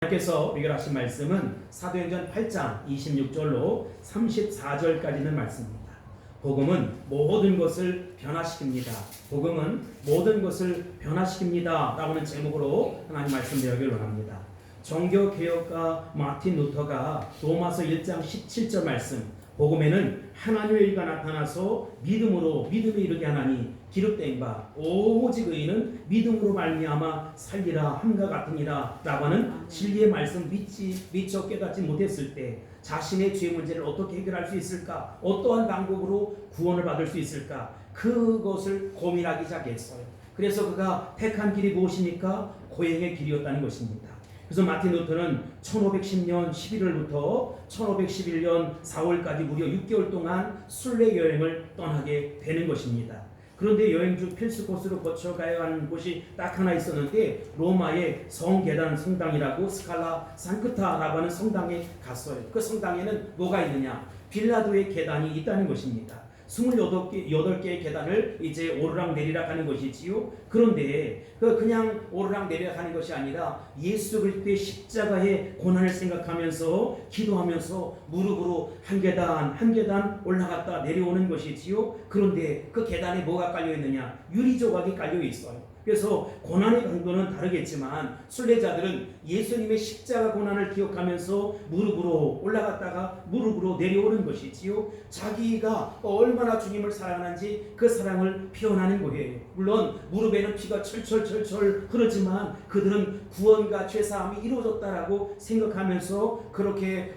하나님께서 우리가 하신 말씀은 사도행전 8장 26절로 34절까지는 말씀입니다. 복음은 모든 것을 변화시킵니다. 복음은 모든 것을 변화시킵니다. 라고는 제목으로 하나님 말씀 배우기를 원합니다. 종교개혁가 마틴 루터가 로마서 1장 17절 말씀, 복음에는 하나님의 의가 나타나서 믿음에 이르게 하나니 기록된 바 오직 의인은 믿음으로 말미암아 살리라 함과 같으니라 라고 하는 진리의 말씀 미처 깨닫지 못했을 때 자신의 죄 문제를 어떻게 해결할 수 있을까, 어떠한 방법으로 구원을 받을 수 있을까, 그것을 고민하기 시작했어요. 그래서 그가 택한 길이 무엇입니까? 고행의 길이었다는 것입니다. 그래서 마틴 루터는 1510년 11월부터 1511년 4월까지 무려 6개월 동안 순례 여행을 떠나게 되는 것입니다. 그런데 여행 중 필수 코스로 거쳐가야 하는 곳이 딱 하나 있었는데 로마의 성계단 성당이라고 스칼라 산크타라고 하는 성당에 갔어요. 그 성당에는 뭐가 있느냐? 빌라도의 계단이 있다는 것입니다. 28개의 계단을 이제 오르락 내리락 하는 것이지요. 그런데 그냥 오르락 내리락 하는 것이 아니라 예수 그리스도의 십자가의 고난을 생각하면서 기도하면서 무릎으로 한 계단 한 계단 올라갔다 내려오는 것이지요. 그런데 그 계단에 뭐가 깔려 있느냐? 유리 조각이 깔려 있어요. 그래서 고난의 강도는 다르겠지만 순례자들은 예수님의 십자가 고난을 기억하면서 무릎으로 올라갔다가 무릎으로 내려오는 것이지요. 자기가 얼마나 주님을 사랑하는지 그 사랑을 표현하는 거예요. 물론 무릎에는 피가 철철철철 흐르지만 그들은 구원과 죄사함이 이루어졌다라고 생각하면서 그렇게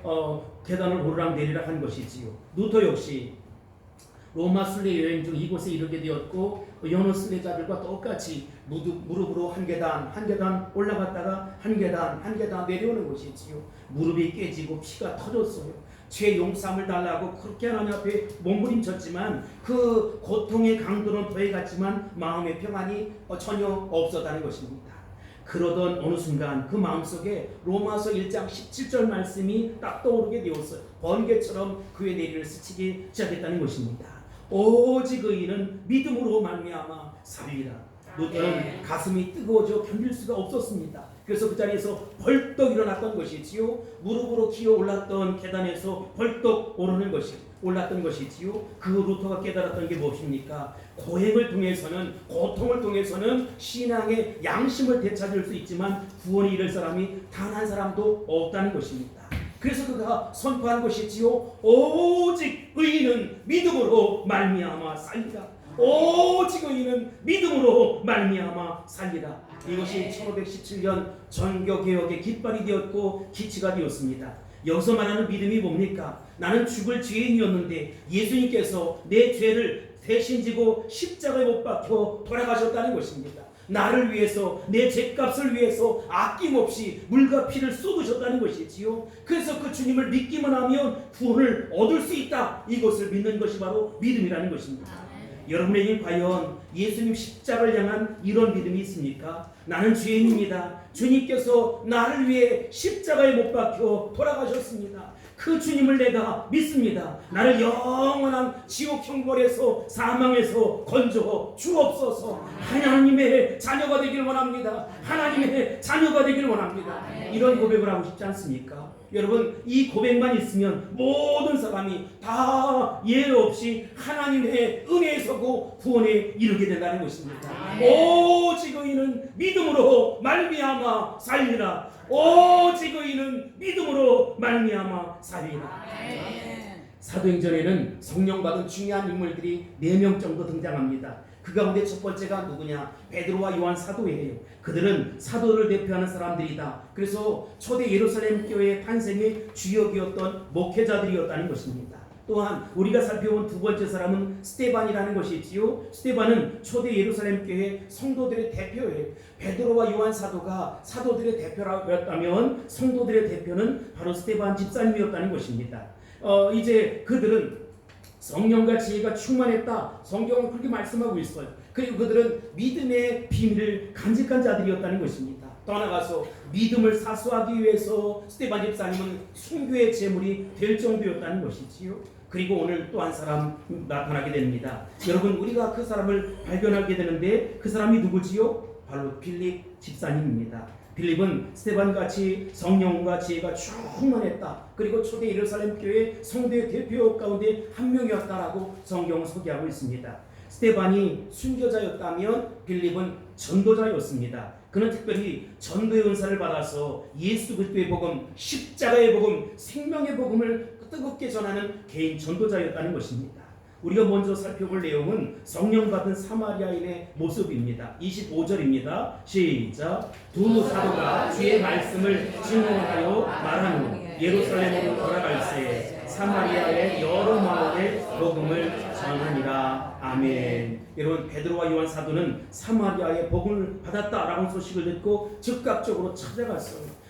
계단을 오르락 내리락 한 것이지요. 루터 역시 로마 순례 여행 중 이곳에 이르게 되었고 여러 순례자들과 똑같이 무릎으로 한 계단 한 계단 올라갔다가 한 계단 한 계단 내려오는 것이지요. 무릎이 깨지고 피가 터졌어요. 죄 용서함을 달라고 그렇게 하나님 앞에 몸부림쳤지만 그 고통의 강도는 더해갔지만 마음의 평안이 전혀 없었다는 것입니다. 그러던 어느 순간 그 마음속에 로마서 1장 17절 말씀이 딱 떠오르게 되었어요. 번개처럼 그의 내리를 스치기 시작했다는 것입니다. 오직 의인은 믿음으로 말미암아 살리라. 루터는 가슴이 뜨거워져 견딜 수가 없었습니다. 그래서 그 자리에서 벌떡 일어났던 것이지요. 무릎으로 기어 올랐던 계단에서 벌떡 올랐던 것이지요. 그 루터가 깨달았던 게 무엇입니까? 고행을 통해서는, 고통을 통해서는 신앙의 양심을 되찾을 수 있지만 구원이 이를 사람이 단 한 사람도 없다는 것입니다. 그래서 그가 선포한 것이지요. 오직 의인은 믿음으로 말미암아 살리라. 오직 의인은 믿음으로 말미암아 살리라. 이것이 1517년 전교개혁의 깃발이 되었고 기치가 되었습니다. 여기서 말하는 믿음이 뭡니까? 나는 죽을 죄인이었는데 예수님께서 내 죄를 대신 지고 십자가에 못 박혀 돌아가셨다는 것입니다. 나를 위해서, 내 죄값을 위해서 아낌없이 물과 피를 쏟으셨다는 것이지요. 그래서 그 주님을 믿기만 하면 구원을 얻을 수 있다. 이것을 믿는 것이 바로 믿음이라는 것입니다. 여러분에게 과연 예수님 십자가를 향한 이런 믿음이 있습니까? 나는 죄인입니다. 주님께서 나를 위해 십자가에 못 박혀 돌아가셨습니다. 그 주님을 내가 믿습니다. 나를 영원한 지옥 형벌에서 사망에서 건져 주옵소서. 하나님의 자녀가 되길 원합니다. 하나님의 자녀가 되길 원합니다. 이런 고백을 하고 싶지 않습니까? 여러분, 이 고백만 있으면 모든 사람이 다 예외 없이 하나님의 은혜에 서고 구원에 이르게 된다는 것입니다. 오직 의인은 믿음으로 말미암아 살리라. 오직 의인은 믿음으로 말미암아 살리라. 사도행전에는 성령 받은 중요한 인물들이 4명 정도 등장합니다. 그 가운데 첫 번째가 누구냐? 베드로와 요한 사도예요. 그들은 사도를 대표하는 사람들이다. 그래서 초대 예루살렘 교회의 탄생의 주역이었던 목회자들이었다는 것입니다. 또한 우리가 살펴본 두 번째 사람은 스데반이라는 것이지요. 스데반은 초대 예루살렘 교회 성도들의 대표예요. 베드로와 요한 사도가 사도들의 대표였다면 성도들의 대표는 바로 스데반 집사님이었다는 것입니다. 이제 그들은 성령과 지혜가 충만했다. 성경은 그렇게 말씀하고 있어요. 그리고 그들은 믿음의 비밀을 간직한 자들이었다는 것입니다. 또 나아가서 믿음을 사수하기 위해서 스데반 집사님은 순교의 제물이 될 정도였다는 것이지요. 그리고 오늘 또 한 사람 나타나게 됩니다. 여러분, 우리가 그 사람을 발견하게 되는데 그 사람이 누구지요? 바로 빌립 집사님입니다. 빌립은 스데반같이 성령과 지혜가 충만했다. 그리고 초대 예루살렘 교회 성도의 대표 가운데 한 명이었다라고 성경은 소개하고 있습니다. 스데반이 순교자였다면 빌립은 전도자였습니다. 그는 특별히 전도의 은사를 받아서 예수 그리스도의 복음, 십자가의 복음, 생명의 복음을 뜨겁게 전하는 개인 전도자였다는 것입니다. 우리가 먼저 살펴볼 내용은 성령 받은 사마리아인의 모습입니다. 25절입니다. 시작. 두 사도가 주의 말씀을 증언하여 말한 후 예루살렘으로 돌아갈새 사마리아의 여러 마을에 복음을 전하니라. 아멘. 여러분, 베드로와 요한 사도는 사마리아의 복음을 받았다라는 소식을 듣고 즉각적으로 찾아갔어요.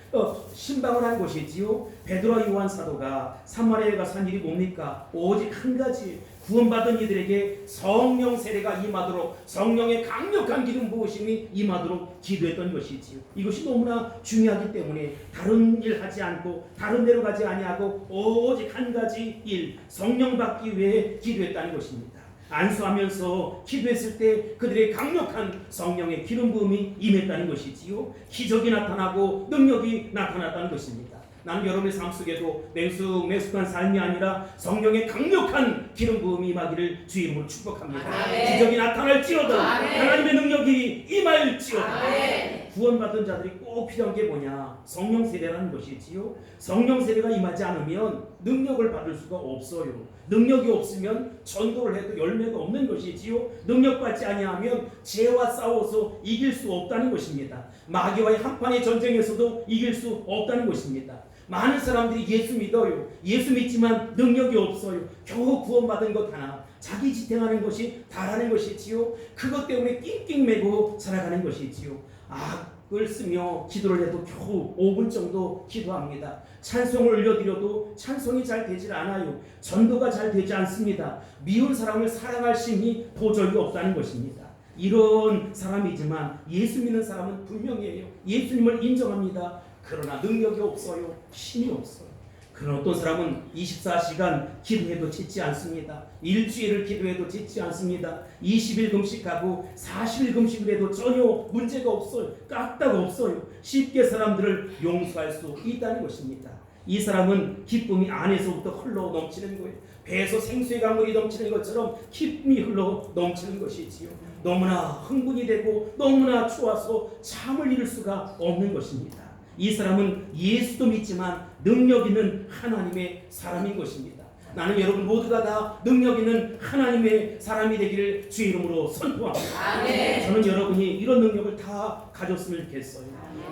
신방을 한 것이지요. 베드로와 요한 사도가 사마리아에 가서 한 일이 뭡니까? 오직 한 가지, 구원받은 이들에게 성령 세례가 임하도록, 성령의 강력한 기름 부으심이 임하도록 기도했던 것이지요. 이것이 너무나 중요하기 때문에 다른 일 하지 않고 다른 데로 가지 아니하고 오직 한 가지 일, 성령 받기 위해 기도했다는 것입니다. 안수하면서 기도했을 때 그들의 강력한 성령의 기름 부음이 임했다는 것이지요. 기적이 나타나고 능력이 나타났다는 것입니다. 나는 여러분의 삶 속에도 맹숙한 삶이 아니라 성령의 강력한 기름 부음이 임하기를 주의 이름으로 축복합니다. 아멘. 기적이 나타날지어다. 아멘. 하나님의 능력이 임할지어다. 아멘. 구원받은 자들이 꼭 필요한 게 뭐냐? 성령 세례라는 것이지요. 성령 세례가 임하지 않으면 능력을 받을 수가 없어요. 능력이 없으면 전도를 해도 열매가 없는 것이지요. 능력받지 아니하면 죄와 싸워서 이길 수 없다는 것입니다. 마귀와의 한판의 전쟁에서도 이길 수 없다는 것입니다. 많은 사람들이 예수 믿어요. 예수 믿지만 능력이 없어요. 겨우 구원받은 것 하나, 자기 지탱하는 것이 다라는 것이지요. 그것 때문에 낑낑매고 살아가는 것이지요. 악을 쓰며 기도를 해도 겨우 5분 정도 기도합니다. 찬송을 올려드려도 찬송이 잘 되질 않아요. 전도가 잘 되지 않습니다. 미운 사람을 사랑할 힘이 도저히 없다는 것입니다. 이런 사람이지만 예수 믿는 사람은 분명해요. 예수님을 인정합니다. 그러나 능력이 없어요. 힘이 없어요. 그런 어떤 사람은 24시간 기도해도 짓지 않습니다. 일주일을 기도해도 짓지 않습니다. 20일 금식하고 40일 금식을 해도 전혀 문제가 없어요. 까딱 없어요. 쉽게 사람들을 용서할 수 있다는 것입니다. 이 사람은 기쁨이 안에서부터 흘러 넘치는 거예요. 배에서 생수의 강물이 넘치는 것처럼 기쁨이 흘러 넘치는 것이지요. 너무나 흥분이 되고 너무나 좋아서 잠을 이룰 수가 없는 것입니다. 이 사람은 예수도 믿지만 능력 있는 하나님의 사람인 것입니다. 나는 여러분 모두가 다 능력 있는 하나님의 사람이 되기를 주의 이름으로 선포합니다. 아멘. 저는 여러분이 이런 능력을 다 가졌으면 좋겠어요.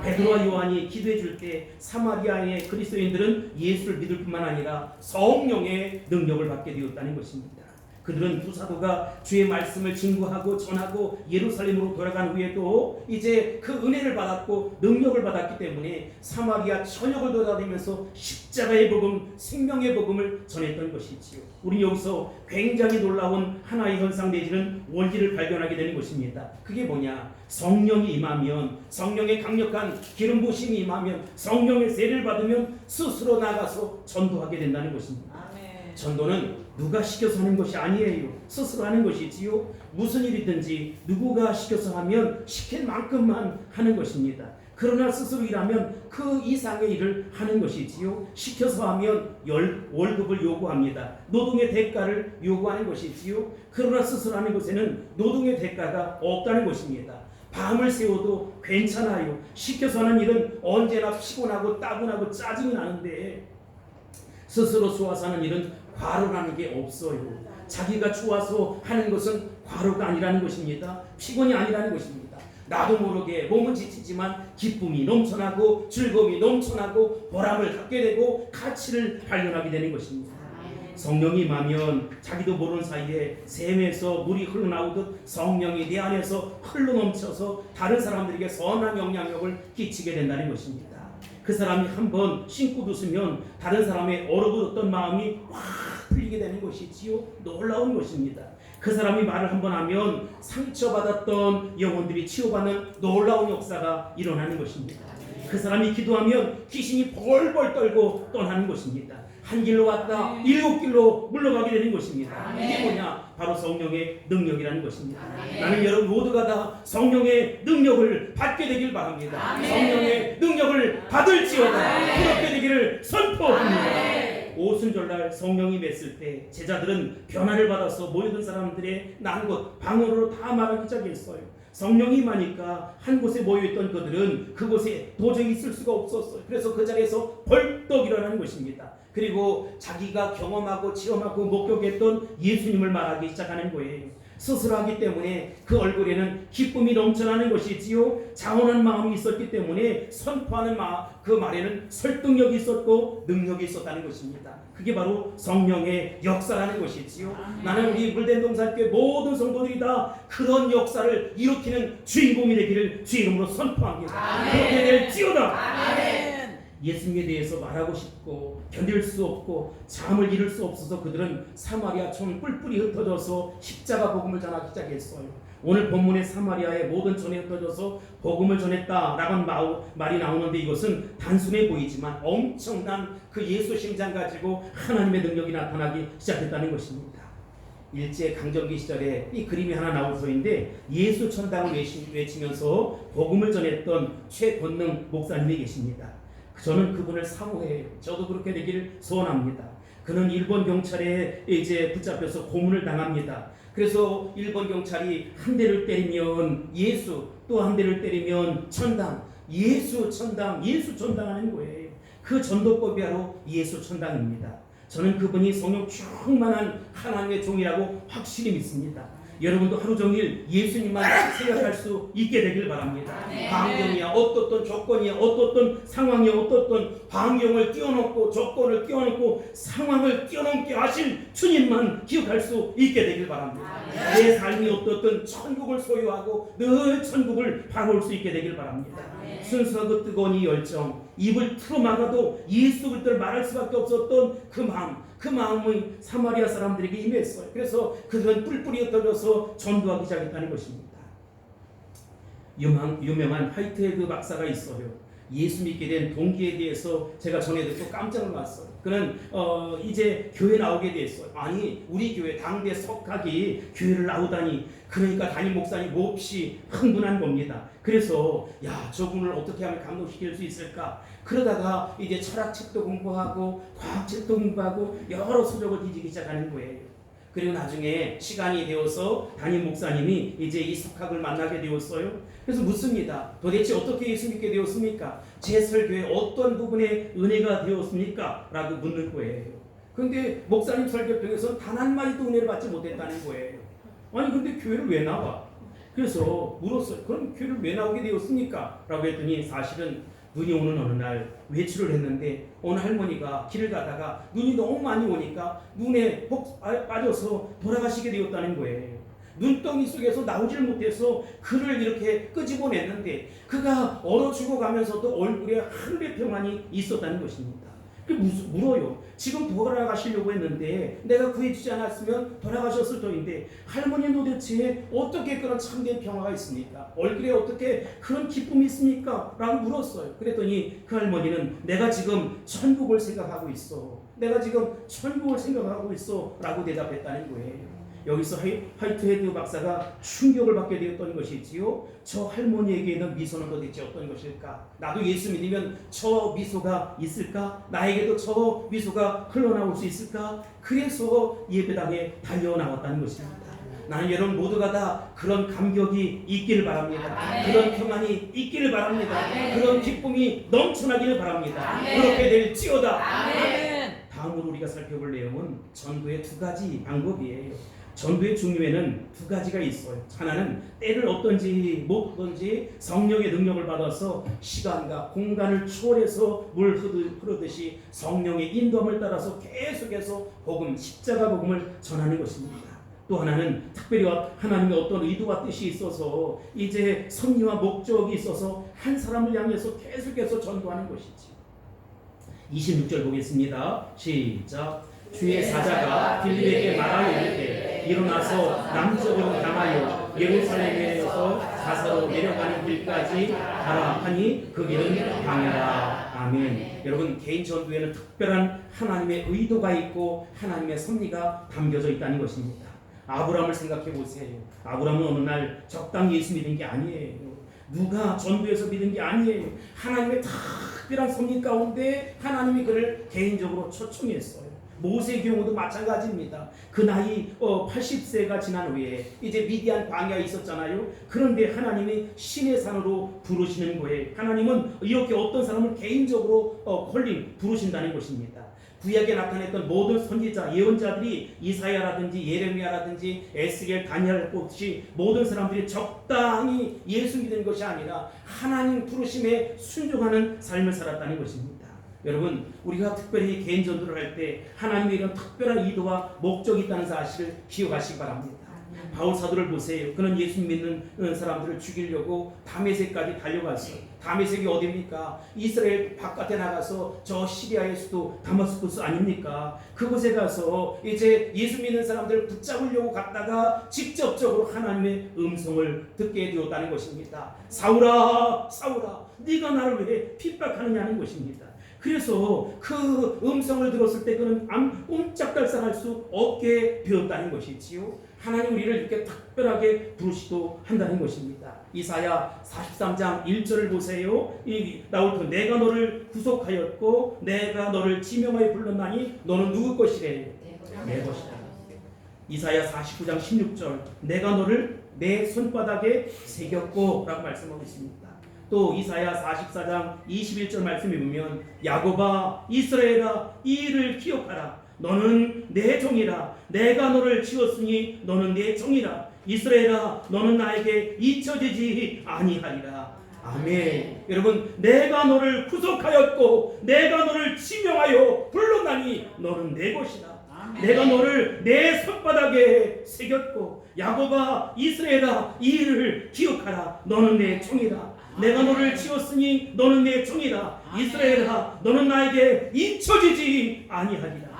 베드로와 요한이 기도해 줄 때 사마리아의 그리스도인들은 예수를 믿을 뿐만 아니라 성령의 능력을 받게 되었다는 것입니다. 그들은 두 사도가 주의 말씀을 증거하고 전하고 예루살렘으로 돌아간 후에도 이제 그 은혜를 받았고 능력을 받았기 때문에 사마리아 전역을 돌아다니면서 십자가의 복음, 생명의 복음을 전했던 것이지요. 우리 여기서 굉장히 놀라운 하나의 현상 내지는 원리를 발견하게 되는 것입니다. 그게 뭐냐? 성령이 임하면, 성령의 강력한 기름 부으심이 임하면, 성령의 세례를 받으면 스스로 나가서 전도하게 된다는 것입니다. 전도는 누가 시켜서 하는 것이 아니에요. 스스로 하는 것이지요. 무슨 일이든지 누구가 시켜서 하면 시킬 만큼만 하는 것입니다. 그러나 스스로 일하면 그 이상의 일을 하는 것이지요. 시켜서 하면 월급을 요구합니다. 노동의 대가를 요구하는 것이지요. 그러나 스스로 하는 것에는 노동의 대가가 없다는 것입니다. 밤을 새워도 괜찮아요. 시켜서 하는 일은 언제나 피곤하고 따분하고 짜증이 나는데 스스로 좋아서 하는 일은 과로라는 게 없어요. 자기가 좋아서 하는 것은 과로가 아니라는 것입니다. 피곤이 아니라는 것입니다. 나도 모르게 몸은 지치지만 기쁨이 넘쳐나고 즐거움이 넘쳐나고 보람을 갖게 되고 가치를 발견하게 되는 것입니다. 성령이 임하면 자기도 모르는 사이에 샘에서 물이 흘러나오듯 성령이 내 안에서 흘러넘쳐서 다른 사람들에게 선한 영향력을 끼치게 된다는 것입니다. 그 사람이 한번 신고 웃으면 다른 사람의 얼어붙었던 마음이 확 풀리게 되는 것이지요. 놀라운 것입니다. 그 사람이 말을 한번 하면 상처받았던 영혼들이 치유받는 놀라운 역사가 일어나는 것입니다. 그 사람이 기도하면 귀신이 벌벌 떨고 떠나는 것입니다. 한 길로 왔다 7길로 물러가게 되는 것입니다. 이게 뭐냐? 바로 성령의 능력이라는 것입니다. 나는 여러분 모두가 다 성령의 능력을 받게 되길 바랍니다. 성령의 능력을 받을지어다 그렇게 되기를 선포합니다. 오순절날 성령이 맺을 때 제자들은 변화를 받아서 모여든 사람들의 난 곳 방언으로 다 말하기 시작했어요. 성령이 임하니까 한 곳에 모여있던 그들은 그곳에 도저히 있을 수가 없었어요. 그래서 그 자리에서 벌떡 일어나는 것입니다. 그리고 자기가 경험하고 체험하고 목격했던 예수님을 말하기 시작하는 거예요. 스스로 하기 때문에 그 얼굴에는 기쁨이 넘쳐나는 것이지요. 자원한 마음이 있었기 때문에 선포하는 그 말에는 설득력이 있었고 능력이 있었다는 것입니다. 그게 바로 성령의 역사라는 것이지요. 나는 우리 물된 동산교회 모든 성도들이 다 그런 역사를 일으키는 주인공이 되기를 주 이름으로 선포합니다. 그렇게 될지어다. 예수님에 대해서 말하고 싶고 견딜 수 없고 잠을 이룰 수 없어서 그들은 사마리아촌 뿔뿔이 흩어져서 십자가 복음을 전하기 시작했어요. 오늘 본문의 사마리아의 모든 촌에 흩어져서 복음을 전했다라는 말이 나오는데 이것은 단순해 보이지만 엄청난 그 예수 심장 가지고 하나님의 능력이 나타나기 시작했다는 것입니다. 일제 강점기 시절에 이 그림이 하나 나올 터인데 예수 천당을 외치면서 복음을 전했던 최권능 목사님이 계십니다. 저는 그분을 사모해요. 저도 그렇게 되기를 소원합니다. 그는 일본 경찰에 이제 붙잡혀서 고문을 당합니다. 그래서 일본 경찰이 한 대를 때리면 예수, 또 한 대를 때리면 천당, 예수 천당, 예수 천당하는 거예요. 그 전도법이 바로 예수 천당입니다. 저는 그분이 성령 충만한 하나님의 종이라고 확실히 믿습니다. 여러분도 하루 종일 예수님만 생각할 수 있게 되길 바랍니다. 환경이야 어떻든 조건이야 어떻든 상황이야 어떻든 환경을 뛰어넘고 조건을 뛰어넘고 상황을 뛰어넘게 하신 주님만 기억할 수 있게 되길 바랍니다. 내 삶이 어떻든 천국을 소유하고 늘 천국을 바라볼 수 있게 되길 바랍니다. 순수하고 뜨거운 이 열정, 입을 틀어막아도 예수 그리스도를 말할 수밖에 없었던 그 마음의 사마리아 사람들에게 임했어요. 그래서 그들은 뿔뿔이 흩어져서 전도하기 시작했다는 것입니다. 유명한 화이트헤드 박사가 있어요. 예수 믿게 된 동기에 대해서 제가 전에 듣고 깜짝 놀랐어요. 그는 이제 교회 나오게 됐어요. 아니 우리 교회 당대 석학이 교회를 나오다니, 그러니까 담임 목사님 몹시 흥분한 겁니다. 그래서 야 저분을 어떻게 하면 감동시킬 수 있을까? 그러다가 이제 철학책도 공부하고 과학책도 공부하고 여러 서적을 뒤지기 시작하는 거예요. 그리고 나중에 시간이 되어서 담임 목사님이 이제 이 석학을 만나게 되었어요. 그래서 묻습니다. 도대체 어떻게 예수 믿게 되었습니까? 제 설교에 어떤 부분에 은혜가 되었습니까? 라고 묻는 거예요. 그런데 목사님 설교 중에서 단 한마디도 은혜를 받지 못했다는 거예요. 아니 근데 교회를 왜 나와? 그래서 물었어요. 그럼 교회를 왜 나오게 되었습니까? 라고 했더니 사실은 눈이 오는 어느 날 외출을 했는데 어느 할머니가 길을 가다가 눈이 너무 많이 오니까 눈에 빠져서 돌아가시게 되었다는 거예요. 눈덩이 속에서 나오질 못해서 그를 이렇게 끄집어냈는데 그가 얼어 죽어가면서도 얼굴에 하늘의 평안이 있었다는 것입니다. 물어요. 지금 돌아가시려고 했는데 내가 구해주지 않았으면 돌아가셨을 터인데 할머니 도대체 어떻게 그런 참된 평화가 있습니까? 얼굴에 어떻게 그런 기쁨이 있습니까? 라고 물었어요. 그랬더니 그 할머니는 내가 지금 천국을 생각하고 있어. 내가 지금 천국을 생각하고 있어 라고 대답했다는 거예요. 여기서 화이트헤드 박사가 충격을 받게 되었던 것이지요. 저 할머니에게는 미소는 도대체 어떤 것일까? 나도 예수 믿으면 저 미소가 있을까? 나에게도 저 미소가 흘러나올 수 있을까? 그래서 예배당에 달려나왔다는 것입니다. 나는 여러분 모두가 다 그런 감격이 있기를 바랍니다. 그런 평안이 있기를 바랍니다. 그런 기쁨이 넘쳐나기를 바랍니다. 그렇게 될지어다. 다음으로 우리가 살펴볼 내용은 전도의 두 가지 방법이에요. 전도의 중요에는 두 가지가 있어요. 하나는 때를 얻든지 못 얻든지 성령의 능력을 받아서 시간과 공간을 초월해서 물 흐르듯이 성령의 인도함을 따라서 계속해서 복음, 십자가 복음을 전하는 것입니다. 또 하나는 특별히 하나님의 어떤 의도와 뜻이 있어서 이제 섭리와 목적이 있어서 한 사람을 향해서 계속해서 전도하는 것이지. 26절 보겠습니다. 시작. 주의 사자가 빌립에게 말하여 이르되 일어나서 남쪽으로 향하여 예루살렘에서 가사로 내려가는 길까지 가라 하니 그 길은 광야라. 아멘. 여러분 개인 전도에는 특별한 하나님의 의도가 있고 하나님의 섭리가 담겨져 있다는 것입니다. 아브라함을 생각해 보세요. 아브라함은 어느 날 적당히 예수 믿은 게 아니에요. 누가 전도해서 믿은 게 아니에요. 하나님의 특별한 섭리 가운데 하나님이 그를 개인적으로 초청했어요. 모세의 경우도 마찬가지입니다. 그 나이 80세가 지난 후에 이제 미디안 광야에 있었잖아요. 그런데 하나님이 신의 산으로 부르시는 거예요. 하나님은 이렇게 어떤 사람을 개인적으로 부르신다는 것입니다. 구약에 나타냈던 모든 선지자, 예언자들이 이사야라든지 예레미야라든지 에스겔, 다니엘 꼽듯이 모든 사람들이 적당히 예수 믿는 것이 아니라 하나님 부르심에 순종하는 삶을 살았다는 것입니다. 여러분, 우리가 특별히 개인 전도를 할 때 하나님의 이런 특별한 의도와 목적이 있다는 사실을 기억하시기 바랍니다. 바울 사도를 보세요. 그는 예수 믿는 사람들을 죽이려고 다메섹까지 달려갔어요. 다메섹이 어디입니까? 이스라엘 바깥에 나가서 저 시리아의 수도 다마스쿠스 아닙니까? 그곳에 가서 이제 예수 믿는 사람들을 붙잡으려고 갔다가 직접적으로 하나님의 음성을 듣게 되었다는 것입니다. 사울아, 사울아, 네가 나를 왜 핍박하느냐는 것입니다. 그래서 그 음성을 들었을 때 그는 옴짝달싹할 수 없게 되었다는 것이지요. 하나님 우리를 이렇게 특별하게 부르시도 한다는 것입니다. 이사야 43장 1절을 보세요. 나올 때 내가 너를 구속하였고 내가 너를 지명하여 불렀나니 너는 누구 것이래? 내 것이다. 이사야 49장 16절 내가 너를 내 손바닥에 새겼고 라고 말씀하고 있습니다. 또 이사야 44장 21절 말씀에 보면 야곱아 이스라엘아 이 일을 기억하라. 너는 내 종이라. 내가 너를 지었으니 너는 내 종이라. 이스라엘아 너는 나에게 잊혀지지 아니하리라. 아멘. 여러분, 내가 너를 구속하였고 내가 너를 지명하여 불렀나니 너는 내 것이다. 내가 너를 내 손바닥에 새겼고 야곱아 이스라엘아 이 일을 기억하라. 너는 내 종이라. 내가 너를 지었으니 너는 내 종이라. 이스라엘아 너는 나에게 잊혀지지 아니하리라.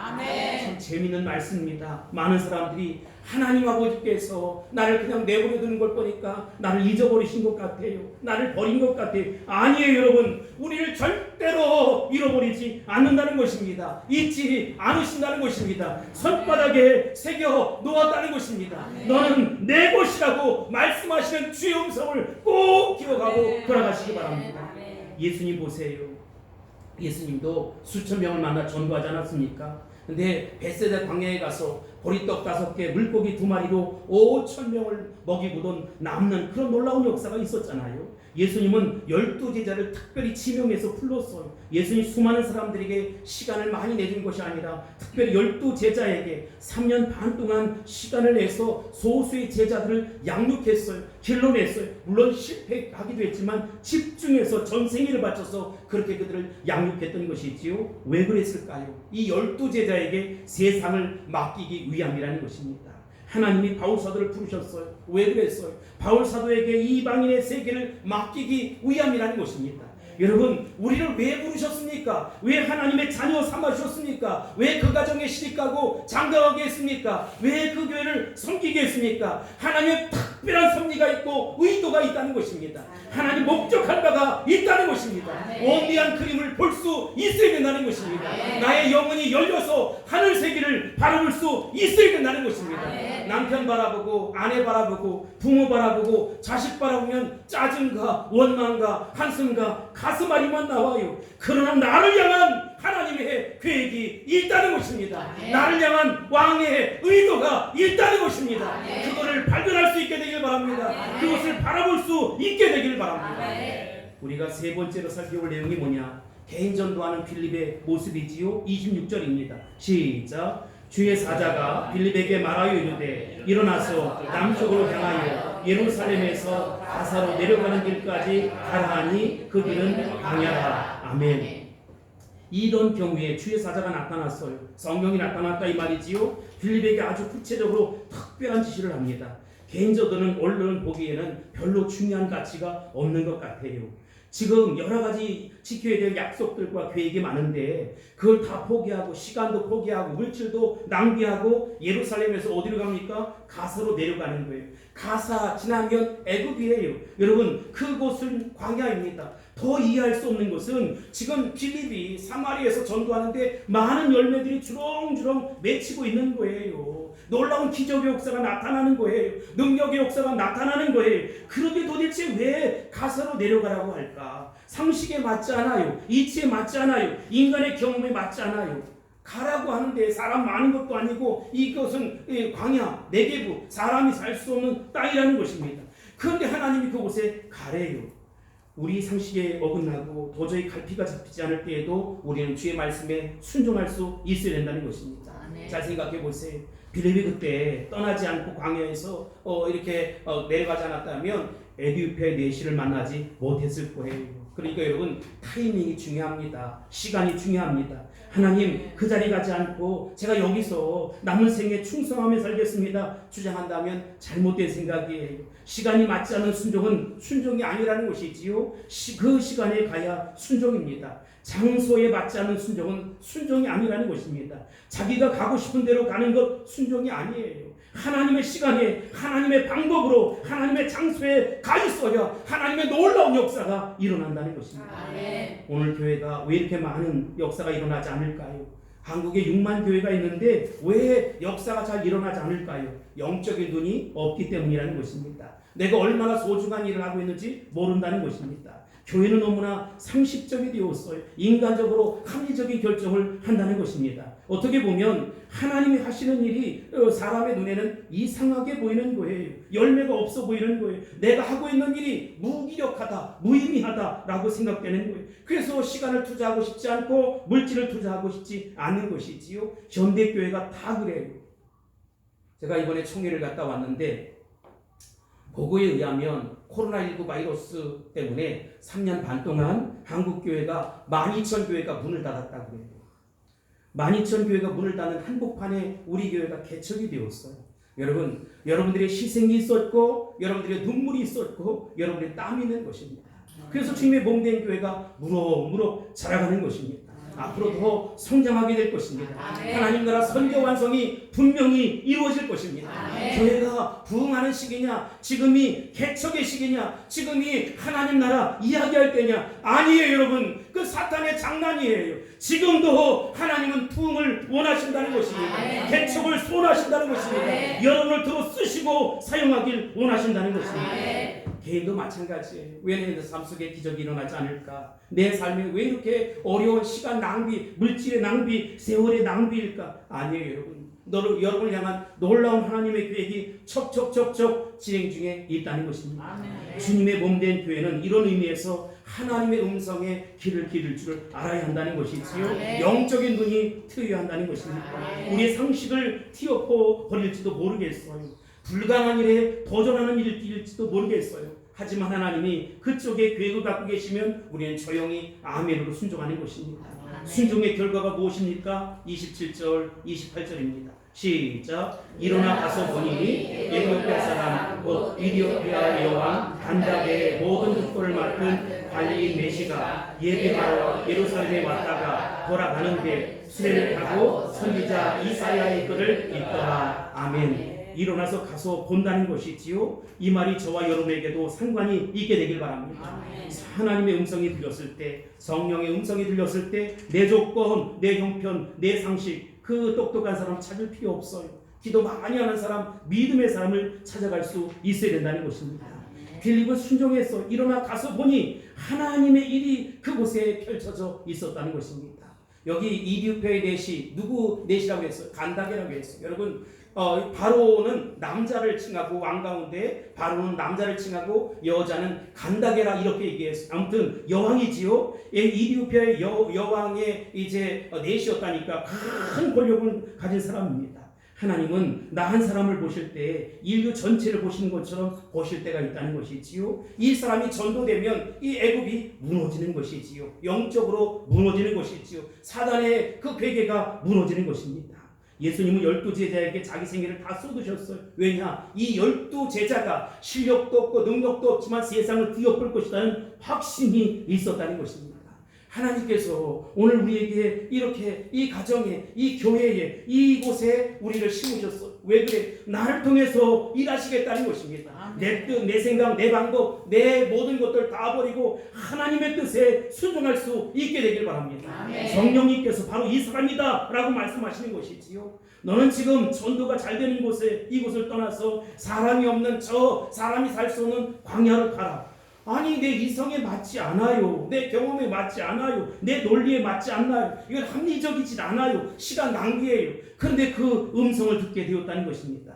참 재미있는 말씀입니다. 많은 사람들이 하나님 아버지께서 나를 그냥 내버려두는 걸 보니까 나를 잊어버리신 것 같아요. 나를 버린 것 같아요. 아니에요. 여러분, 우리를 절대로 잃어버리지 않는다는 것입니다. 잊지 않으신다는 것입니다. 손바닥에 새겨 놓았다는 것입니다. 너는 내 것이라고 말씀하시는 주의 음성을 꼭 기억하고 돌아가시기 바랍니다. 예수님 보세요. 예수님도 수천 명을 만나 전도하지 않았습니까? 근데 벳세다 광야에 가서 보리떡 5개, 물고기 2마리로 5,000명을 먹이고던 남는 그런 놀라운 역사가 있었잖아요. 예수님은 12제자를 특별히 지명해서 불렀어요. 예수님 수많은 사람들에게 시간을 많이 내준 것이 아니라 특별히 12제자에게 3년 반 동안 시간을 내서 소수의 제자들을 양육했어요. 길러냈어요. 물론 실패하기도 했지만 집중해서 전생애를 바쳐서 그렇게 그들을 양육했던 것이지요. 왜 그랬을까요? 이 12제자에게 세상을 맡기기 위함이라는 것입니다. 하나님이 바울 사도를 부르셨어요. 왜 그랬어요? 바울 사도에게 이방인의 세계를 맡기기 위함이라는 것입니다. 여러분, 우리를 왜 부르셨습니까? 왜 하나님의 자녀 삼아주셨습니까? 왜 그 가정에 시집가고 장가가게 했습니까? 왜 그 교회를 섬기게 했습니까? 하나님의 특별한 섭리가 있고 의도가 있다는 것입니다. 하나님 목적한 바가 있다는 것입니다. 원대한 그림을 볼 수 있어야 된다는 것입니다. 나의 영혼이 열려서 하늘 세계를 바라볼 수 있어야 된다는 것입니다. 남편 바라보고 아내 바라보고 부모 바라보고 자식 바라보면 짜증과 원망과 한숨과 가슴앓이만 나와요. 그러나 나를 향한 하나님의 계획이 있다는 것입니다. 나를 향한 왕의 의도가 있다는 것입니다. 그거를 발견할 수 있게 되길 바랍니다. 그것을 바라볼 수 있게 되길 바랍니다. 우리가 세 번째로 살펴볼 내용이 뭐냐? 개인 전도하는 빌립의 모습이지요. 26절입니다. 시작. 주의 사자가 빌립에게 말하여 이르되 일어나서 남쪽으로 향하여 예루살렘에서 가사로 내려가는 길까지 가라 하니 그 길은 광야라. 아멘. 이런 경우에 주의 사자가 나타났어요. 성령이 나타났다 이 말이지요. 빌립에게 아주 구체적으로 특별한 지시를 합니다. 개인 전도는 언론을 보기에는 별로 중요한 가치가 없는 것 같아요. 지금 여러 가지 지켜야 될 약속들과 계획이 많은데 그걸 다 포기하고 시간도 포기하고 물질도 낭비하고 예루살렘에서 어디로 갑니까? 가사로 내려가는 거예요. 가사 지나면 애굽이에요. 여러분, 그곳은 광야입니다. 더 이해할 수 없는 것은 지금 빌립이 사마리아에서 전도하는데 많은 열매들이 주렁주렁 맺히고 있는 거예요. 놀라운 기적의 역사가 나타나는 거예요. 능력의 역사가 나타나는 거예요. 그런데 도대체 왜 가사로 내려가라고 할까? 상식에 맞지 않아요. 이치에 맞지 않아요. 인간의 경험에 맞지 않아요. 가라고 하는데 사람 많은 것도 아니고 이것은 광야, 네게부, 사람이 살 수 없는 땅이라는 것입니다. 그런데 하나님이 그곳에 가래요. 우리 상식에 어긋나고 도저히 갈피가 잡히지 않을 때에도 우리는 주의 말씀에 순종할 수 있어야 된다는 것입니다. 잘 생각해 보세요. 빌립이 그때 떠나지 않고 광야에서 이렇게 내려가지 않았다면 에디오피아의 내시를 만나지 못했을 거예요. 그러니까 여러분, 타이밍이 중요합니다. 시간이 중요합니다. 하나님, 그 자리 가지 않고 제가 여기서 남은 생에 충성하며 살겠습니다 주장한다면 잘못된 생각이에요. 시간이 맞지 않는 순종은 순종이 아니라는 것이지요. 그 시간에 가야 순종입니다. 장소에 맞지 않는 순종은 순종이 아니라는 것입니다. 자기가 가고 싶은 대로 가는 것 순종이 아니에요. 하나님의 시간에, 하나님의 방법으로, 하나님의 장소에 가 있어야 하나님의 놀라운 역사가 일어난다는 것입니다. 오늘 교회가 왜 이렇게 많은 역사가 일어나지 않을까요? 한국에 6만 교회가 있는데 왜 역사가 잘 일어나지 않을까요? 영적인 눈이 없기 때문이라는 것입니다. 내가 얼마나 소중한 일을 하고 있는지 모른다는 것입니다. 교회는 너무나 상식적이 되었어요. 인간적으로 합리적인 결정을 한다는 것입니다. 어떻게 보면 하나님이 하시는 일이 사람의 눈에는 이상하게 보이는 거예요. 열매가 없어 보이는 거예요. 내가 하고 있는 일이 무기력하다, 무의미하다라고 생각되는 거예요. 그래서 시간을 투자하고 싶지 않고 물질을 투자하고 싶지 않은 것이지요. 현대교회가 다 그래요. 제가 이번에 총회를 갔다 왔는데 보고에 의하면 코로나19 바이러스 때문에 3년 반 동안 한국교회가 12,000교회가 문을 닫았다고 해요. 12,000교회가 문을 닫는 한복판에 우리 교회가 개척이 되었어요. 여러분, 여러분들의 희생이 있었고 여러분들의 눈물이 있었고 여러분의 땀이 있는 것입니다. 그래서 주님의 몸된 교회가 무럭무럭 자라가는 것입니다. 앞으로 더 성장하게 될 것입니다. 하나님 나라 선교 완성이 분명히 이루어질 것입니다. 교회가 부흥하는 시기냐, 지금이 개척의 시기냐, 지금이 하나님 나라 이야기할 때냐? 아니에요, 여러분. 그 사탄의 장난이에요. 지금도 하나님은 부흥을 원하신다는 것입니다. 개척을 소원하신다는 것입니다. 여러분을 들어 쓰시고 사용하길 원하신다는 것입니다. 개인도 마찬가지예요. 왜 내 삶 속에 기적이 일어나지 않을까? 내 삶에 왜 이렇게 어려운 시간 낭비, 물질의 낭비, 세월의 낭비일까? 아니에요, 여러분. 여러분을 향한 놀라운 하나님의 계획이 척척척척 진행 중에 있다는 것입니다. 주님의 몸된 교회는 이런 의미에서 하나님의 음성에 귀를 기를 줄을 알아야 한다는 것이지요. 영적인 눈이 트여야 한다는 것입니다. 우리의 상식을 튀어포 버릴지도 모르겠어요. 불가능한 일에 도전하는 일일지도 모르겠어요. 하지만 하나님이 그쪽에 계획을 갖고 계시면 우리는 조용히 아멘으로 순종하는 것입니다. 순종의 결과가 무엇입니까? 27절, 28절입니다. 시작. 일어나 가서 보니 에티오피아 사람 곧 이디오피아 여왕 간다게의 모든 국도를 맡은 관리인 메시가 예배하러 예루살렘에 왔다가 돌아가는데 수레를 타고 선지자 이사야의 글을 읽더라. 아멘. 일어나서 가서 본다는 것이지요. 이 말이 저와 여러분에게도 상관이 있게 되길 바랍니다. 하나님의 음성이 들렸을 때, 성령의 음성이 들렸을 때 내 조건, 내 형편, 내 상식, 그 똑똑한 사람 찾을 필요 없어요. 기도 많이 하는 사람, 믿음의 사람을 찾아갈 수 있어야 된다는 것입니다. 빌립은 순종해서 일어나 가서 보니 하나님의 일이 그곳에 펼쳐져 있었다는 것입니다. 여기 이디오피아의 내시, 누구 내시라고 했어요? 간다게라고 했어요. 여러분, 바로는 남자를 칭하고 왕 가운데 바로는 남자를 칭하고 여자는 간다게라 이렇게 얘기했어요. 아무튼 여왕이지요. 이디오피아의 여왕의 이제 내시였다니까 큰 권력을 가진 사람입니다. 하나님은 나 한 사람을 보실 때 인류 전체를 보시는 것처럼 보실 때가 있다는 것이지요. 이 사람이 전도되면 이 애굽이 무너지는 것이지요. 영적으로 무너지는 것이지요. 사단의 그 괴계가 무너지는 것입니다. 예수님은 12제자에게 자기 생애를 다 쏟으셨어요. 왜냐? 이 12제자가 실력도 없고 능력도 없지만 세상을 뒤엎을 것이라는 확신이 있었다는 것입니다. 하나님께서 오늘 우리에게 이렇게 이 가정에, 이 교회에, 이곳에 우리를 심으셨어. 왜 그래? 나를 통해서 일하시겠다는 것입니다. 내 뜻, 내 생각, 내 방법, 내 모든 것들 다 버리고 하나님의 뜻에 순종할 수 있게 되길 바랍니다. 성령님께서 바로 이 사람이다 라고 말씀하시는 것이지요. 너는 지금 전도가 잘 되는 곳에 이곳을 떠나서 사람이 없는 저 사람이 살 수 없는 광야를 가라. 아니 내 이성에 맞지 않아요. 내 경험에 맞지 않아요. 내 논리에 맞지 않나요. 이건 합리적이지 않아요. 시간 낭비예요. 그런데 그 음성을 듣게 되었다는 것입니다.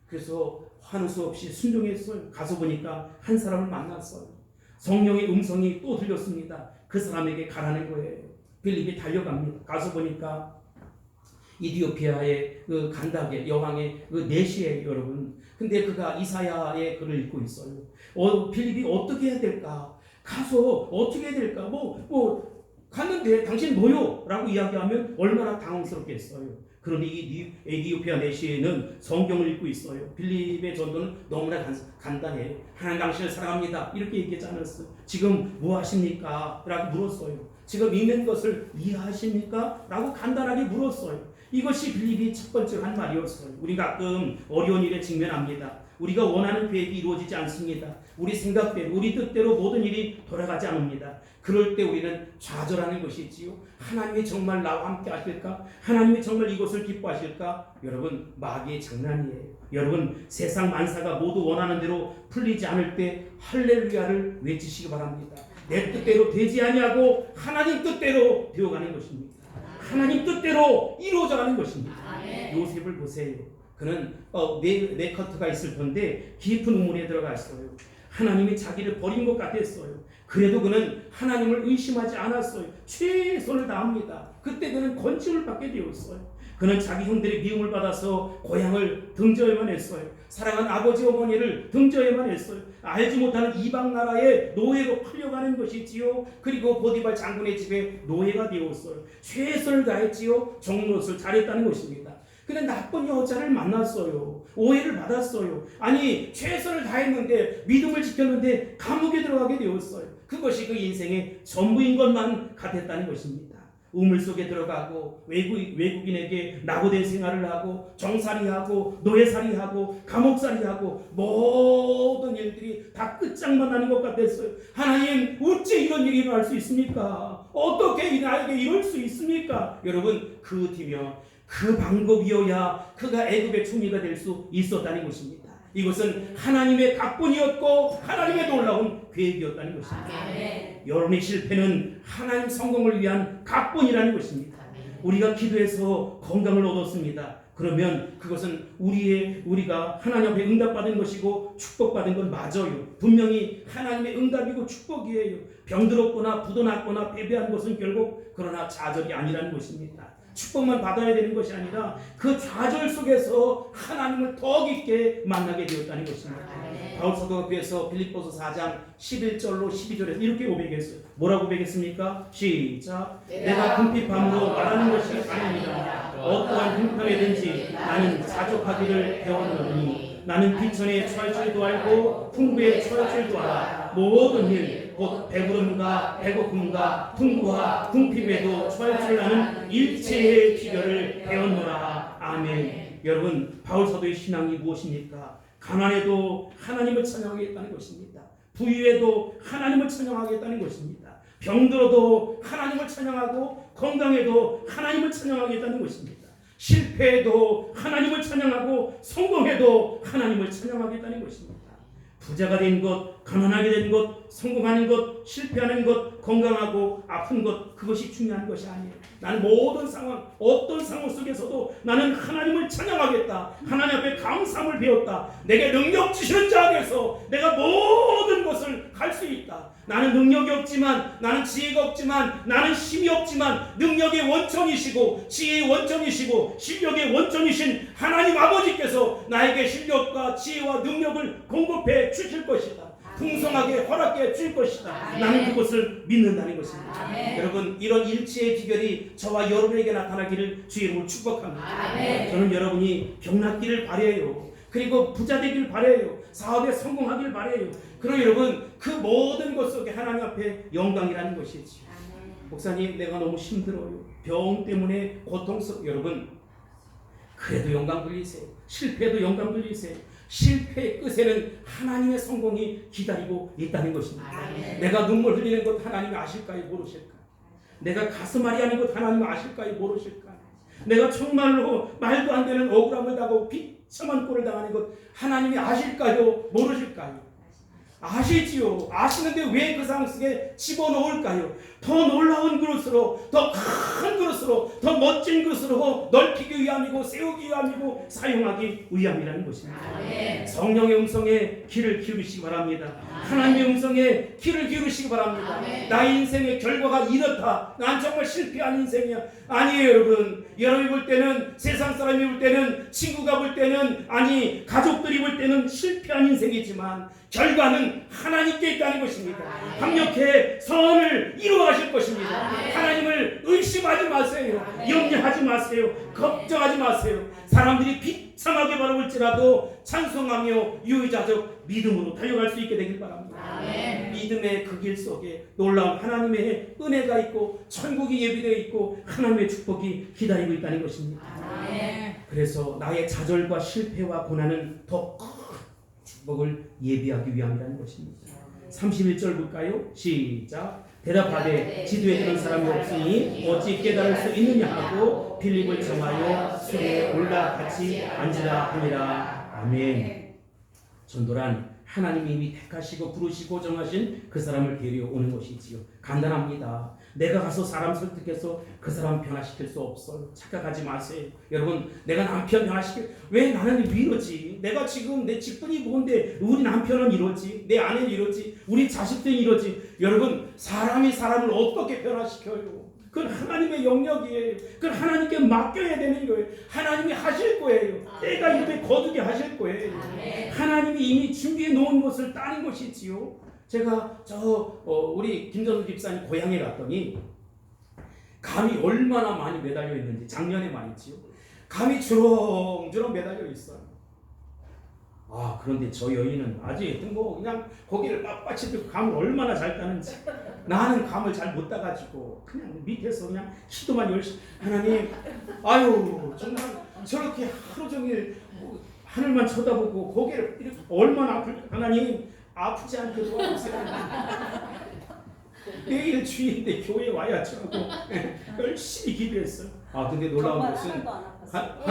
그래서 하는 수 없이 순종했어요. 가서 보니까 한 사람을 만났어요. 성령의 음성이 또 들렸습니다. 그 사람에게 가라는 거예요. 빌립이 달려갑니다. 가서 보니까 이디오피아의 그 간다게 여왕의 그 내시예요, 여러분. 근데 그가 이사야의 글을 읽고 있어요. 빌립이 어떻게 해야 될까? 가서 어떻게 해야 될까? 갔는데 당신 뭐요? 라고 이야기하면 얼마나 당황스럽겠어요. 그런데 이 에디오피아 내시에는 성경을 읽고 있어요. 빌립의 전도는 너무나 간단해요. 하나님 당신을 사랑합니다. 이렇게 얘기하지 않았어요. 지금 뭐 하십니까? 라고 물었어요. 지금 읽는 것을 이해하십니까? 라고 간단하게 물었어요. 이것이 빌립이 첫 번째 한 말이었어요. 우리 가끔 어려운 일에 직면합니다. 우리가 원하는 계획이 이루어지지 않습니다. 우리 생각대로, 우리 뜻대로 모든 일이 돌아가지 않습니다. 그럴 때 우리는 좌절하는 것이지요. 하나님이 정말 나와 함께 하실까? 하나님이 정말 이것을 기뻐하실까? 여러분, 마귀의 장난이에요. 여러분, 세상 만사가 모두 원하는 대로 풀리지 않을 때 할렐루야를 외치시기 바랍니다. 내 뜻대로 되지 아니하고 하나님 뜻대로 되어가는 것입니다. 하나님 뜻대로 이루어져가는 것입니다. 요셉을 보세요. 그는 네 커트가 있을 텐데 깊은 우물에 들어가 있어요. 하나님이 자기를 버린 것 같았어요. 그래도 그는 하나님을 의심하지 않았어요. 최선을 다합니다. 그때 그는 건짐을 받게 되었어요. 그는 자기 형들의 미움을 받아서 고향을 등져야만 했어요. 사랑한 아버지 어머니를 등져야만 했어요. 알지 못하는 이방 나라의 노예로 팔려가는 것이지요. 그리고 보디발 장군의 집에 노예가 되었어요. 최선을 다했지요. 정노릇을 잘했다는 것입니다. 근데 나쁜 여자를 만났어요. 오해를 받았어요. 아니 최선을 다했는데 믿음을 지켰는데 감옥에 들어가게 되었어요. 그것이 그 인생의 전부인 것만 같았다는 것입니다. 우물 속에 들어가고 외국인에게 낙오된 생활을 하고 정살이하고 노예살이하고 감옥살이하고 모든 일들이 다 끝장만 나는 것 같았어요. 하나님 어찌 이런 일이 일어날 수 있습니까? 어떻게 나에게 이럴 수 있습니까? 여러분 그 뒤면 그 방법이어야 그가 애굽의 총리가 될 수 있었다는 것입니다. 이것은 하나님의 각본이었고 하나님의 놀라운 계획이었다는 것입니다. 여러분의 실패는 하나님 성공을 위한 각본이라는 것입니다. 우리가 기도해서 건강을 얻었습니다. 그러면 그것은 우리가 하나님 앞에 응답받은 것이고 축복받은 건 맞아요. 분명히 하나님의 응답이고 축복이에요. 병들었거나 부도났거나 패배한 것은 결국 그러나 좌절이 아니라는 것입니다. 축복만 받아야 되는 것이 아니라 그 좌절 속에서 하나님을 더 깊게 만나게 되었다는 것입니다. 바울 사도가 그래서 빌립보서 4장 11절로 12절에서 이렇게 고백했어요. 뭐라고 고백했습니까? 시작. 내가 궁핍함으로 말하는 것이 아닙니다. 어떠한 형편이든지 나는 자족하기를 배웠노니 나는 비천에 처할 줄도 알고 풍부에 처할 줄도 알아. 모든 일 곧 배부름과 배고픔과 풍부와 궁핍에도 처할 줄 아는 일체의 비결을 배웠노라. 아멘. 여러분 바울 사도의 신앙이 무엇입니까? 가난해도 하나님을 찬양하겠다는 것입니다. 부유해도 하나님을 찬양하겠다는 것입니다. 병들어도 하나님을 찬양하고 건강해도 하나님을 찬양하겠다는 것입니다. 실패해도 하나님을 찬양하고 성공해도 하나님을 찬양하겠다는 것입니다. 부자가 된 것, 가난하게 된 것, 성공하는 것, 실패하는 것, 건강하고 아픈 것, 그것이 중요한 것이 아니에요. 나는 모든 상황, 어떤 상황 속에서도 나는 하나님을 찬양하겠다. 하나님 앞에 감사함을 배웠다. 내게 능력 주시는 자 안에서 내가 모든 것을 할 수 있다. 나는 능력이 없지만, 나는 지혜가 없지만, 나는 힘이 없지만 능력의 원천이시고 지혜의 원천이시고 실력의 원천이신 하나님 아버지께서 나에게 실력과 지혜와 능력을 공급해 주실 것이다. 풍성하게 허락해 줄 것이다. 나는 그것을 믿는다는 것입니다. 여러분 이런 일치의 비결이 저와 여러분에게 나타나기를 주의 이름으로 축복합니다. 저는 여러분이 병낫기를 바라요. 그리고 부자 되길 바라요. 사업에 성공하길 바라요. 그리고 여러분 그 모든 것 속에 하나님 앞에 영광이라는 것이지. 목사님 내가 너무 힘들어요. 병 때문에 고통스러워. 여러분 그래도 영광 돌리세요. 실패도 영광 돌리세요. 실패의 끝에는 하나님의 성공이 기다리고 있다는 것입니다. 내가 눈물 흘리는 것 하나님이 아실까요? 모르실까요? 내가 가슴앓이 하는 것 하나님 아실까요? 모르실까요? 내가 정말로 말도 안 되는 억울함을 당하고 비참한 꼴을 당하는 것 하나님이 아실까요? 모르실까요? 아시지요. 아시는데 왜 그 상황 속에 집어넣을까요? 더 놀라운 그릇으로, 더 큰 그릇으로, 더 멋진 그릇으로 넓히기 위함이고 세우기 위함이고 사용하기 위함이라는 것입니다. 성령의 음성에 귀를 기울이시기 바랍니다. 하나님의 음성에 귀를 기울이시기 바랍니다. 나의 인생의 결과가 이렇다. 난 정말 실패한 인생이야. 아니에요, 여러분. 여러분이 볼 때는, 세상 사람이 볼 때는, 친구가 볼 때는, 아니 가족들이 볼 때는 실패한 인생이지만 결과는 하나님께 있다는 것입니다. 강력해 선을 이루어가실 것입니다. 하나님을 의심하지 마세요. 염려하지 마세요. 걱정하지 마세요. 사람들이 비참하게 바라볼지라도 찬송하며 유의자적 믿음으로 달려갈 수 있게 되길 바랍니다. 믿음의 그 길 속에 놀라운 하나님의 은혜가 있고 천국이 예비되어 있고 하나님의 축복이 기다리고 있다는 것입니다. 그래서 나의 좌절과 실패와 고난은 더 큰 축복을 예비하기 위함이라는 것입니다. 31절 볼까요? 시작. 대답하되 지도에 드는 사람이 없으니 어찌 깨달을 수 있느냐 하고 빌립을 정하여 수레에 올라 같이 앉으라 하니라. 아멘. 전도란 하나님이 이미 택하시고 부르시고 정하신 그 사람을 데려오는 것이지요. 간단합니다. 내가 가서 사람 설득해서 그 사람 변화시킬 수 없어요. 착각하지 마세요. 여러분, 내가 남편 왜 나는 이러지? 내가 지금 내 집들이 뭔데 우리 남편은 이러지? 내 아내는 이러지? 우리 자식들은 이러지? 여러분, 사람이 사람을 어떻게 변화시켜요? 그건 하나님의 영역이에요. 그건 하나님께 맡겨야 되는 거예요. 하나님이 하실 거예요. 때가 이때 거두게 하실 거예요. 하나님이 이미 준비해 놓은 것을 따는 것이지요. 제가 우리 김전수 집사님 고향에 갔더니 감이 얼마나 많이 매달려 있는지 작년에 말이지요. 감이 주렁주렁 매달려 있어요. 그런데 저 여인은 아주 예쁜거 그냥 고개를 빳빳이 들고 감을 얼마나 잘 따는지. 나는 감을 잘 못 따가지고 그냥 밑에서 그냥 기도만 열심히 하나님 정말 저렇게 하루 종일 하늘만 쳐다보고 고개를 이렇게 얼마나 아플까. 하나님 아프지 않게 도와주세요. 내일 주일인데 교회 와야지 하고 열심히 기도했어요. 근데 놀라운 것은 하나도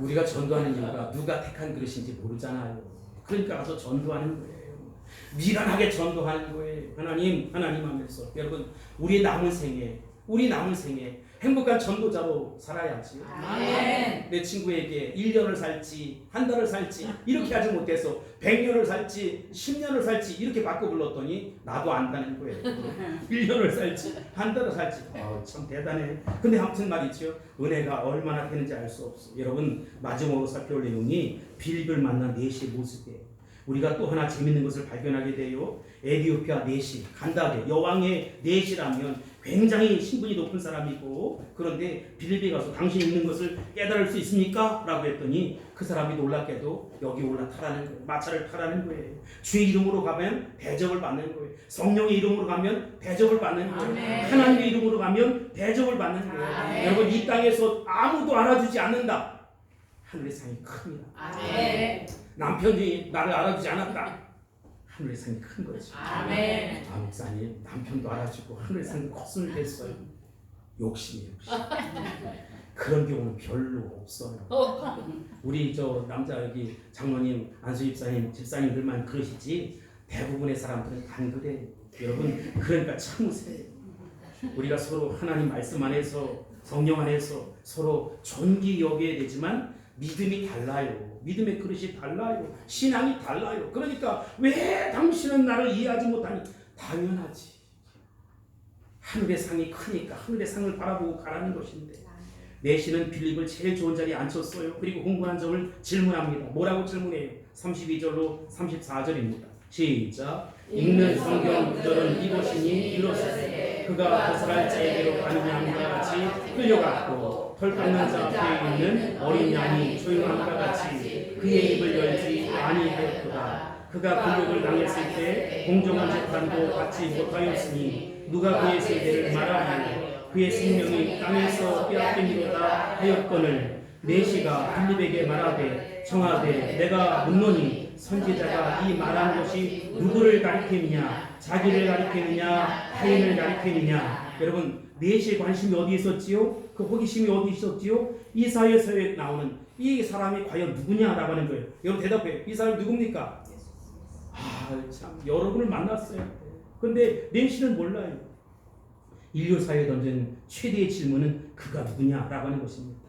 우리가 전도하는 이유가 누가 택한 그릇인지 모르잖아요. 그러니까 가서 전도하는 거예요. 미련하게 전도하는 거예요. 하나님 하면서. 여러분, 우리 남은 생에 행복한 전도자로 살아야지. 내 친구에게 1년을 살지 한 달을 살지 이렇게 하지 못해서 100년을 살지 10년을 살지 이렇게 바꿔 불렀더니 나도 안다는 거예요. 1년을 살지 한 달을 살지 참 대단해. 근데 아무튼 말이죠. 은혜가 얼마나 되는지 알 수 없어. 여러분, 마지막으로 살펴볼 내용이 빌립을 만난 넷의 모습이에요. 우리가 또 하나 재밌는 것을 발견하게 돼요. 에티오피아 넷이 간다게 여왕의 넷이라면 굉장히 신분이 높은 사람이고, 그런데 빌립에 가서 당신이 있는 것을 깨달을 수 있습니까? 라고 했더니 그 사람이 놀랍게도 여기 올라타라는 거예요. 마차를 타라는 거예요. 주의 이름으로 가면 대접을 받는 거예요. 성령의 이름으로 가면 대접을 받는 거예요. 아멘. 하나님의 이름으로 가면 대접을 받는 거예요. 아멘. 여러분, 이 땅에서 아무도 알아주지 않는다. 하늘의 상이 큽니다. 아멘. 남편이 나를 알아주지 않았다. 하늘의 상이 큰 거지. 아멘. 목사님, 남편도 알아주고 하늘의 상이 컸으면 됐어요. 욕심이에요. 그런 경우는 별로 없어요. 우리 남자 여기 장로님, 안수 집사님들만 그러시지 대부분의 사람들은 안 그래요. 여러분, 그러니까 참으세요. 우리가 서로 하나님 말씀 안에서, 성령 안에서 서로 존귀 여겨야 되지만 믿음이 달라요. 믿음의 그릇이 달라요. 신앙이 달라요. 그러니까 왜 당신은 나를 이해하지 못하니? 당연하지. 하늘의 상이 크니까 하늘의 상을 바라보고 가라는 것인데, 내시는 빌립을 제일 좋은 자리에 앉혔어요. 그리고 흥분한 점을 질문합니다. 뭐라고 질문해요? 32절로 34절입니다. 시작. 읽는 성경 구절은 이것이니 이로써 그가 도살할 자에게로 가는 양과 같이 끌려갔고 털 깎는 자 앞에 있는 어린 양이 조용함과 같이 그의 입을 열지 아니하였도다. 그가 굴욕을 당했을 때 공정한 재판도 받지 못하였으니 누가 그의 세대를 말하리요. 그의 생명이 땅에서 빼앗기리로다 하였거늘 내시가 빌립에게 말하되 청하되 내가 묻노니 선지자가 이 말한 것이 누구를 가리키느냐 자기를 가리키느냐 타인을 가리키느냐. 여러분 내시의 관심이 어디 있었지요? 그 호기심이 어디 있었지요? 이사야서에 나오는 이 사람이 과연 누구냐라고 하는 거예요. 여러분 대답해요. 이 사람이 누굽니까? 참 여러분을 만났어요. 근데 내시는 몰라요. 인류사회에 던진 최대의 질문은 그가 누구냐라고 하는 것입니다.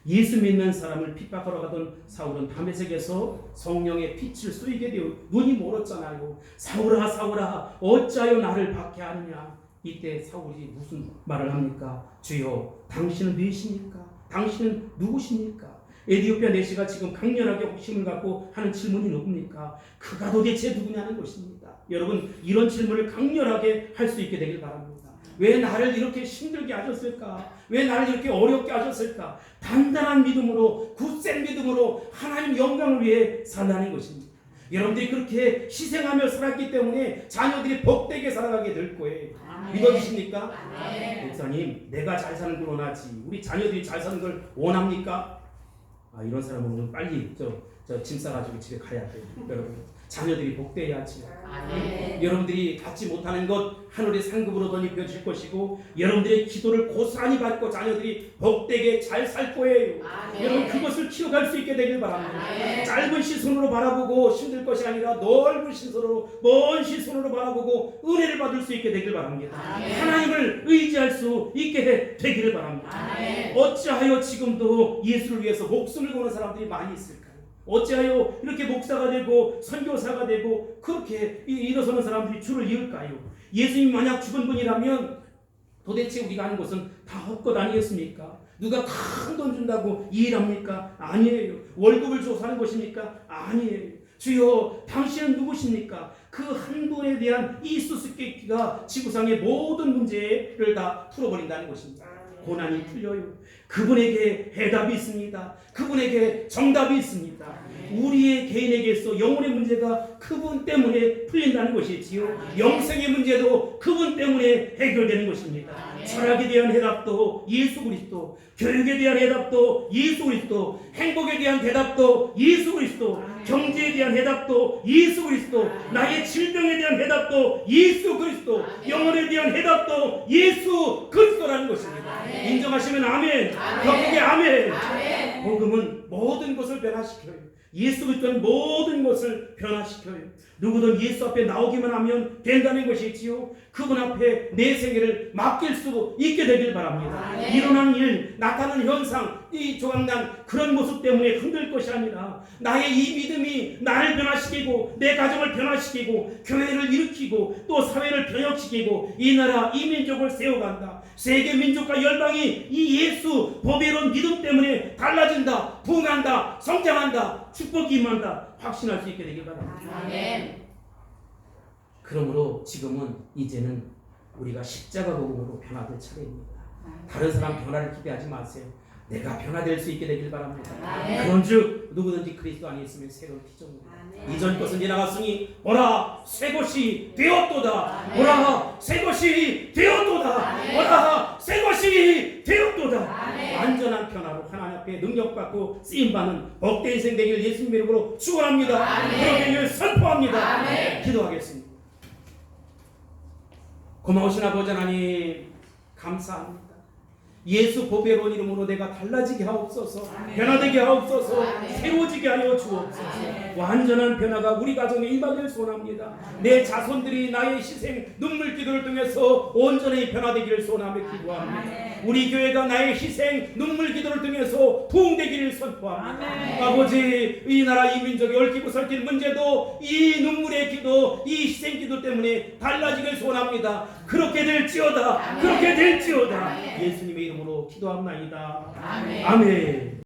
예수 믿는 사람을 핍박하러 가던 사울은 다메섹에서 성령의 빛을 쏘이게 되어 눈이 멀었잖아요. 사울아 사울아 어찌하여 나를 박해하느냐. 이때 사울이 무슨 말을 합니까? 주여 당신은 누구십니까? 당신은 누구십니까? 에디오피아 내시가 지금 강렬하게 호심을 갖고 하는 질문이 누굽니까? 그가 도대체 누구냐는 것입니다. 여러분 이런 질문을 강렬하게 할 수 있게 되길 바랍니다. 왜 나를 이렇게 힘들게 하셨을까? 왜 나를 이렇게 어렵게 하셨을까? 단단한 믿음으로 굳센 믿음으로 하나님 영광을 위해 살라는 것입니다. 여러분들이 그렇게 희생하며 살았기 때문에 자녀들이 복되게 살아가게 될 거예요. 믿어주십니까? 목사님 내가 잘 사는 걸 원하지 우리 자녀들이 잘 사는 걸 원합니까? 이런 사람은 오늘 빨리 짐 싸가지고 집에 가야 돼요. 여러분 자녀들이 복되어야지. 여러분들이 받지 못하는 것 하늘의 상급으로 덧입혀질 것이고 여러분들의 기도를 고스란히 받고 자녀들이 복되게 잘 살 거예요. 여러분 그것을 키워갈 수 있게 되길 바랍니다. 짧은 시선으로 바라보고 힘들 것이 아니라 넓은 시선으로 먼 시선으로 바라보고 은혜를 받을 수 있게 되길 바랍니다. 하나님을 의지할 수 있게 되기를 바랍니다. 어찌하여 지금도 예수를 위해서 목숨을 거는 사람들이 많이 있을까요? 어찌하여 이렇게 목사가 되고 선교사가 되고 그렇게 일어서는 사람들이 주를 이을까요? 예수님이 만약 죽은 분이라면 도대체 우리가 하는 것은 다 헛것 아니겠습니까? 누가 큰 돈 준다고 일합니까? 아니에요. 월급을 줘 사는 것입니까? 아니에요. 주여 당신은 누구십니까? 그 한 분에 대한 이 수수께끼가 지구상의 모든 문제를 다 풀어버린다는 것입니다. 고난이 풀려요. 그분에게 해답이 있습니다. 그분에게 정답이 있습니다. 우리의 개인에게서 영혼의 문제가 그분 때문에 풀린다는 것이지요. 영생의 문제도 그분 때문에 해결되는 것입니다. 철학에 대한 해답도 예수 그리스도, 교육에 대한 해답도 예수 그리스도, 행복에 대한 대답도 예수 그리스도, 경제에 대한 해답도 예수 그리스도, 나의 질병에 대한 해답도 예수 그리스도, 영혼에 대한 해답도 예수 그리스도라는 것입니다. 인정하시면 아멘. 격하게 아멘. 복음은 모든 것을 변화시켜요. 예수 그리스도는 모든 것을 변화시켜요. 누구든 예수 앞에 나오기만 하면 된다는 것이지요. 그분 앞에 내 생애를 맡길 수 있게 되길 바랍니다. 일어나는 일, 나타나는 현상, 이 조각난 그런 모습 때문에 흔들 것이 아니라 나의 이 믿음이 나를 변화시키고 내 가정을 변화시키고 교회를 일으키고 또 사회를 변혁시키고 이 나라 이 민족을 세워간다. 세계 민족과 열방이 이 예수 보배로운 믿음 때문에 달라진다, 부흥한다, 성장한다, 축복이 임한다 확신할 수 있게 되길 바랍니다. 아멘. 그러므로 지금은 이제는 우리가 십자가 복음으로 변화될 차례입니다. 다른 사람 변화를 기대하지 마세요. 내가 변화될 수 있게 되길 바랍니다. 그런즉 누구든지 그리스도 안에 있으면 새로운 피조물이다. 이전 것은 지나갔으니 보라 새 것이 되었도다. 보라 새 것이 되었도다. 보라 새 것이 되었도다. 완전한 변화로 하나님 앞에 능력받고 쓰임받는 복된 인생 되기를 예수님 이름으로 축원합니다. 그런 되기를 선포합니다. 기도하겠습니다. 고마우신 아버지 하나님 감사합니다. 예수 보배로운 이름으로 내가 달라지게 하옵소서. 변화되게 하옵소서. 새로워지게 하여 주옵소서. 완전한 변화가 우리 가정에 임하길 소원합니다. 내 자손들이 나의 희생 눈물 기도를 통해서 온전히 변화되기를 소원하며 기도합니다. 우리 교회가 나의 희생 눈물 기도를 통해서 부흥되기를 선포합니다. 아버지 이 나라 이 민족이 얽히고 설킨 문제도 이 눈물의 기도 이 희생 기도 때문에 달라지길 소원합니다. 그렇게 될지어다. 그렇게 될지어다. 예수님의 이름으로 기도합나이다. 아멘.